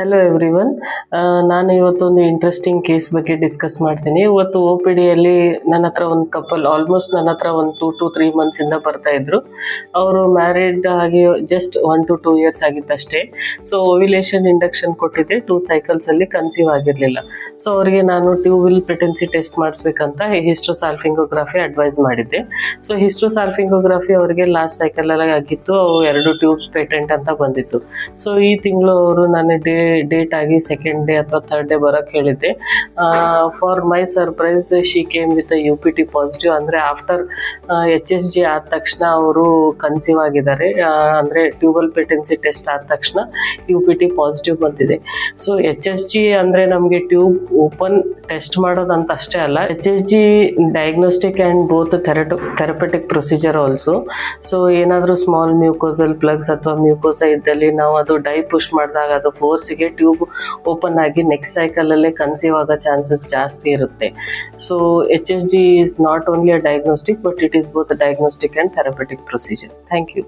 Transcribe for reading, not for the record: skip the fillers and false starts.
Hello everyone. ನಾನು ಇವತ್ತೊಂದು interesting case ಬಗ್ಗೆ ಡಿಸ್ಕಸ್ ಮಾಡ್ತೀನಿ. ಇವತ್ತು ಒ ಪಿ ಡಿಯಲ್ಲಿ ನನ್ನ ಹತ್ರ ಒಂದು ಕಪಲ್ ಆಲ್ಮೋಸ್ಟ್ ನನ್ನ ಹತ್ರ ಒಂದು 2 to 3 ಮಂತ್ಸಿಂದ ಬರ್ತಾ ಇದ್ರು. ಅವರು ಮ್ಯಾರಿಡ್ ಆಗಿ ಜಸ್ಟ್ 1 to 2 years ಆಗಿತ್ತಷ್ಟೇ. ಸೊ ಓವ್ಯುಲೇಷನ್ ಇಂಡಕ್ಷನ್ ಕೊಟ್ಟಿದ್ದೆ, 2 cycles ಕನ್ಸೀವ್ ಆಗಿರಲಿಲ್ಲ. ಸೊ ಅವರಿಗೆ ನಾನು ಟ್ಯೂಬಲ್ ಪ್ರೆಗ್ನೆನ್ಸಿ ಟೆಸ್ಟ್ ಮಾಡಿಸ್ಬೇಕಂತ ಹಿಸ್ಟೋಸಾಲ್ಫಿಂಗೋಗ್ರಫಿ ಅಡ್ವೈಸ್ ಮಾಡಿದ್ದೆ. ಸೊ ಹಿಸ್ಟೋಸಾಲ್ಫಿಂಗೋಗ್ರಫಿ ಅವರಿಗೆ ಲಾಸ್ಟ್ ಸೈಕಲಲ್ಲಿ ಆಗಿತ್ತು. ಅವು 2 ಟ್ಯೂಬ್ಸ್ ಪೇಟೆಂಟ್ ಅಂತ ಬಂದಿತ್ತು. ಸೊ ಈ ತಿಂಗಳು ಅವರು ನಾನು ಡೇಟ್ ಆಗಿ 2nd day ಅಥವಾ 3rd day ಬರೋಕ್ಕೆ ಹೇಳಿದ್ದೆ. For my surprise she came with UPT positive. ಅಂದರೆ ಆಫ್ಟರ್ HSG ಆದ ತಕ್ಷಣ ಅವರು ಕನ್ಸೀವ್ ಆಗಿದ್ದಾರೆ. ಅಂದರೆ ಟ್ಯೂಬಲ್ ಪೆಟೆನ್ಸಿ ಟೆಸ್ಟ್ ಆದ ತಕ್ಷಣ UPT ಪಾಸಿಟಿವ್ ಬಂದಿದೆ. ಸೊ HSG ಅಂದರೆ ನಮಗೆ ಟ್ಯೂಬ್ ಓಪನ್ ಟೆಸ್ಟ್ ಮಾಡೋದಂತ ಅಷ್ಟೇ ಅಲ್ಲ, HSG diagnostic and both therapeutic procedure also. So ಏನಾದರೂ ಸ್ಮಾಲ್ ಮ್ಯೂಕೋಸಲ್ ಪ್ಲಗ್ಸ್ ಅಥವಾ ಮ್ಯೂಕೋಸಾ ಇದ್ದಲ್ಲಿ ನಾವು ಅದು ಡೈ ಪುಷ್ ಮಾಡಿದಾಗ ಅದು ಫೋರ್ಸಿಗೆ ಟ್ಯೂಬ್ ಓಪನ್ ಆಗಿ ನೆಕ್ಸ್ಟ್ ಸೈಕಲಲ್ಲೇ ಕನ್ಸೀವ್ ಆಗೋ ಚಾನ್ಸಸ್ ಜಾಸ್ತಿ ಇರುತ್ತೆ. So HSG is not only a diagnostic but it is both diagnostic and therapeutic procedure. Thank you.